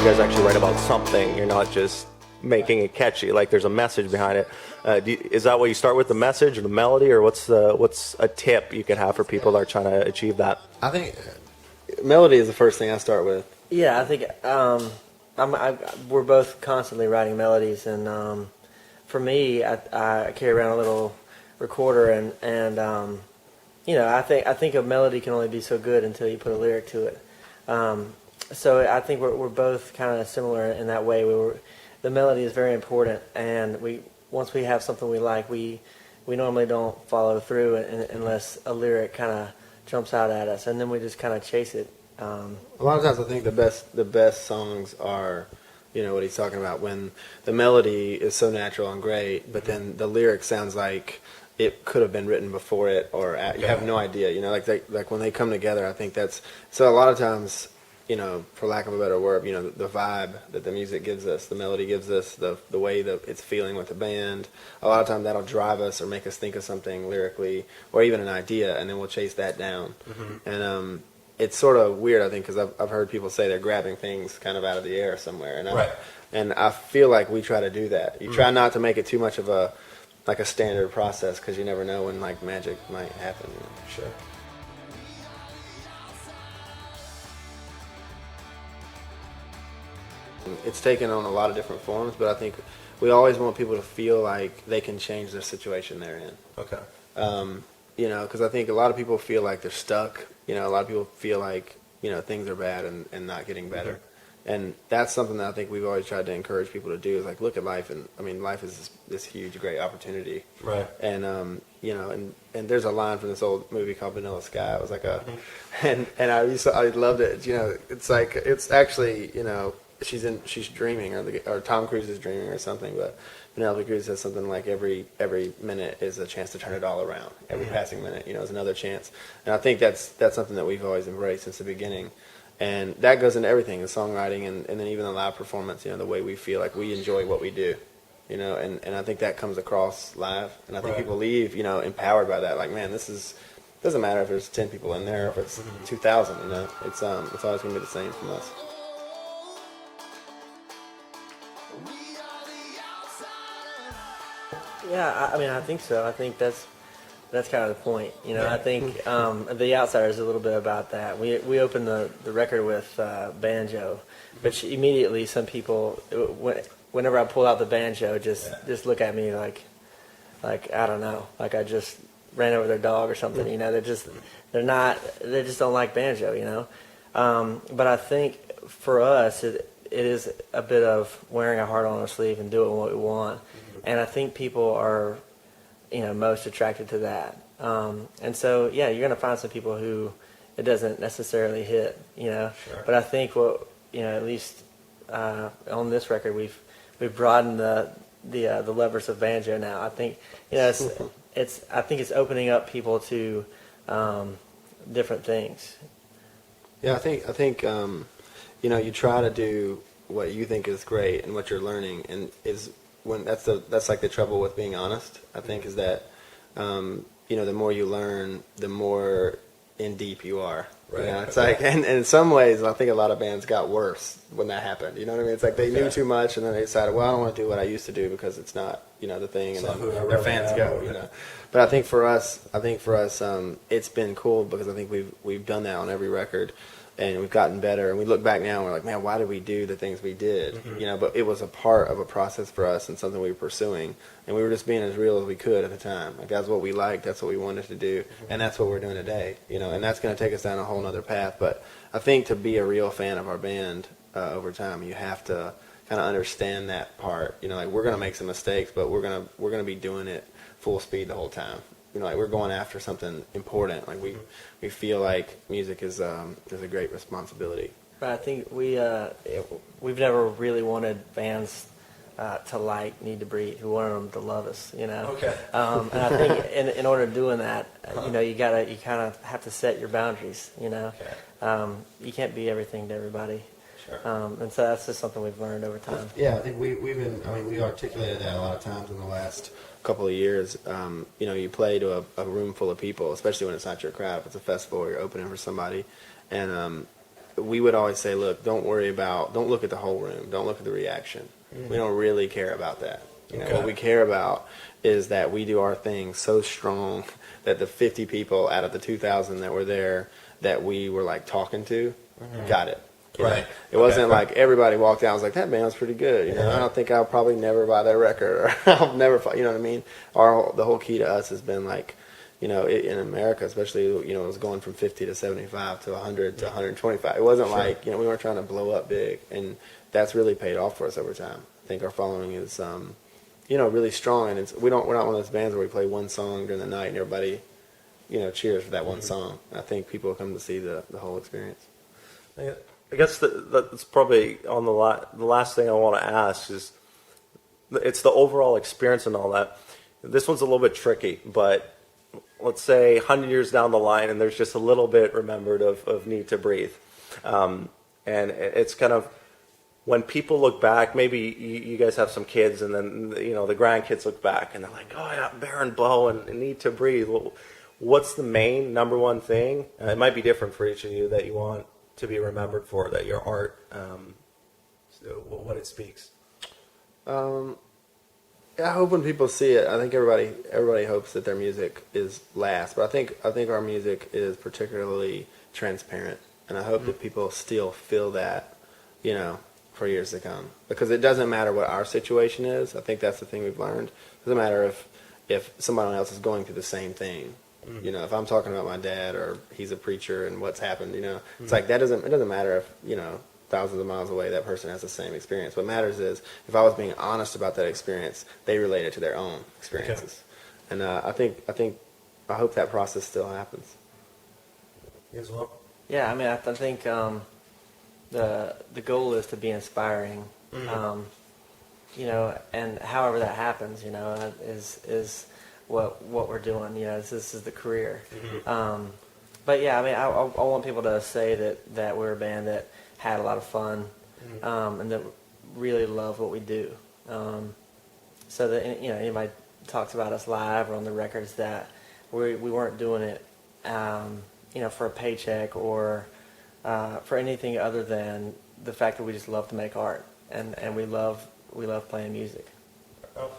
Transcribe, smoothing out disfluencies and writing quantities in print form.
guys actually write about something. You're not just making it catchy. Like there's a message behind it. Is that what you start with, the message or the melody, or what's a tip you could have for people that are trying to achieve that? I think melody is the first thing I start with. Yeah, I think we're both constantly writing melodies, and for me, I carry around a little recorder, and you know, I think a melody can only be so good until you put a lyric to it. So I think we're both kind of similar in that way. The melody is very important, and once we have something we like, we normally don't follow through unless a lyric kind of jumps out at us, and then we just kind of chase it. A lot of times I think the best songs are, you know, what he's talking about, when the melody is so natural and great, but then the lyric sounds like it could have been written before it, or you have no idea, you know, like when they come together. I think that's, so a lot of times, you know, for lack of a better word, you know, the vibe that the music gives us, the melody gives us, the way that it's feeling with the band, a lot of times that'll drive us or make us think of something lyrically, or even an idea, and then we'll chase that down. And it's sort of weird, I think, because I've heard people say they're grabbing things kind of out of the air somewhere, and I feel like we try to do that. You try not to make it too much of a standard process, because you never know when like magic might happen. You know? Sure. It's taken on a lot of different forms, but I think we always want people to feel like they can change their situation they're in. Okay. You know, because I think a lot of people feel like they're stuck. You know, a lot of people feel like, you know, things are bad and not getting better. And that's something that I think we've always tried to encourage people to do, is like look at life, and I mean, life is this huge, great opportunity. Right. And you know, and there's a line from this old movie called Vanilla Sky. It was like and I loved it. You know, it's like, it's actually, you know, she's dreaming, or Tom Cruise is dreaming or something, but Penelope Cruz says something like every minute is a chance to turn it all around. Every passing minute, you know, is another chance. And I think that's something that we've always embraced since the beginning. And that goes into everything, the songwriting, and then even the live performance, you know, the way we feel like we enjoy what we do, you know, and I think that comes across live. And I think people leave, you know, empowered by that. Like, man, doesn't matter if there's 10 people in there, if it's 2,000, you know, it's always going to be the same from us. Yeah, I mean, I think so. I think that's kind of the point. You know, I think The Outsider is a little bit about that. We opened the record with banjo, which immediately some people, whenever I pull out the banjo, just look at me like I don't know, like I just ran over their dog or something. You know, they just don't like banjo. You know, but I think for us it is a bit of wearing our heart on our sleeve and doing what we want. And I think people are, you know, most attracted to that. And so, yeah, you're going to find some people who it doesn't necessarily hit, you know. Sure. But I think at least on this record, we've broadened the levers of banjo now. I think, you know, I think it's opening up people to different things. Yeah, I think you know, you try to do what you think is great and what you're learning, and that's like the trouble with being honest, I think, is that you know, the more you learn, the more in deep you are. Right. You know, it's like, and in some ways, I think a lot of bands got worse when that happened. You know what I mean? It's like they knew too much, and then they decided, well, I don't want to do what I used to do because it's not, you know, the thing, and then their fans go. You know. But I think for us, it's been cool because I think we've done that on every record. And we've gotten better, and we look back now and we're like, man, why did we do the things we did? You know, but it was a part of a process for us and something we were pursuing, and we were just being as real as we could at the time. Like, that's what we liked, that's what we wanted to do, and that's what we're doing today. You know, and that's going to take us down a whole nother path. But I think to be a real fan of our band over time, you have to kind of understand that part. You know, like, we're going to make some mistakes, but we're gonna be doing it full speed the whole time. You know, like, we're going after something important. Like, we feel like music is a great responsibility. But I think we've never really wanted bands to like Need to Breathe. We wanted them to love us, you know. Okay. And I think in order to doing that, you know, you kind of have to set your boundaries, you know. Okay. You can't be everything to everybody. Sure. And so that's just something we've learned over time. Yeah, I think we articulated that a lot of times in the last couple of years. You know, you play to a room full of people, especially when it's not your crowd. If it's a festival or you're opening for somebody, and we would always say, look, don't look at the whole room, don't look at the reaction. We don't really care about that. What we care about is that we do our thing so strong that the 50 people out of the 2,000 that were there that we were like talking to got it. Right. It wasn't like everybody walked out and was like, that band was pretty good. I don't think I'll probably never buy their record, or I'll never, you know what I mean? The whole key to us has been like, in America, especially, it was going from 50 to 75 to 100 to 125. It wasn't like, we weren't trying to blow up big, and that's really paid off for us over time. I think our following is, really strong, and we're not one of those bands where we play one song during the night and everybody, cheers for that one song. I think people come to see the whole experience. I guess that's probably on the last thing I want to ask is, it's the overall experience and all that. This one's a little bit tricky, but let's say 100 years down the line and there's just a little bit remembered of Need to Breathe. And it's kind of, when people look back, maybe you guys have some kids, and then the grandkids look back and they're like, oh yeah, Baron Bow and Need to Breathe. Well, what's the main number one thing? It might be different for each of you that you want to be remembered for, that your art, what it speaks. I hope when people see it, I think everybody hopes that their music is last, but I think our music is particularly transparent, and I hope that people still feel that, for years to come, because it doesn't matter what our situation is. I think that's the thing we've learned. It doesn't matter if somebody else is going through the same thing. If I'm talking about my dad, or he's a preacher and what's happened, it's like it doesn't matter if thousands of miles away that person has the same experience. What matters is, if I was being honest about that experience, they relate it to their own experiences. And I hope that process still happens. You as well? Yeah, I mean, I think the goal is to be inspiring, and however that happens, is what we're doing. This is the career. But yeah, I mean, I want people to say that we're a band that had a lot of fun, and that really love what we do. So that anybody talks about us live or on the records, that we weren't doing it, for a paycheck or for anything other than the fact that we just love to make art, and we love playing music. Oh.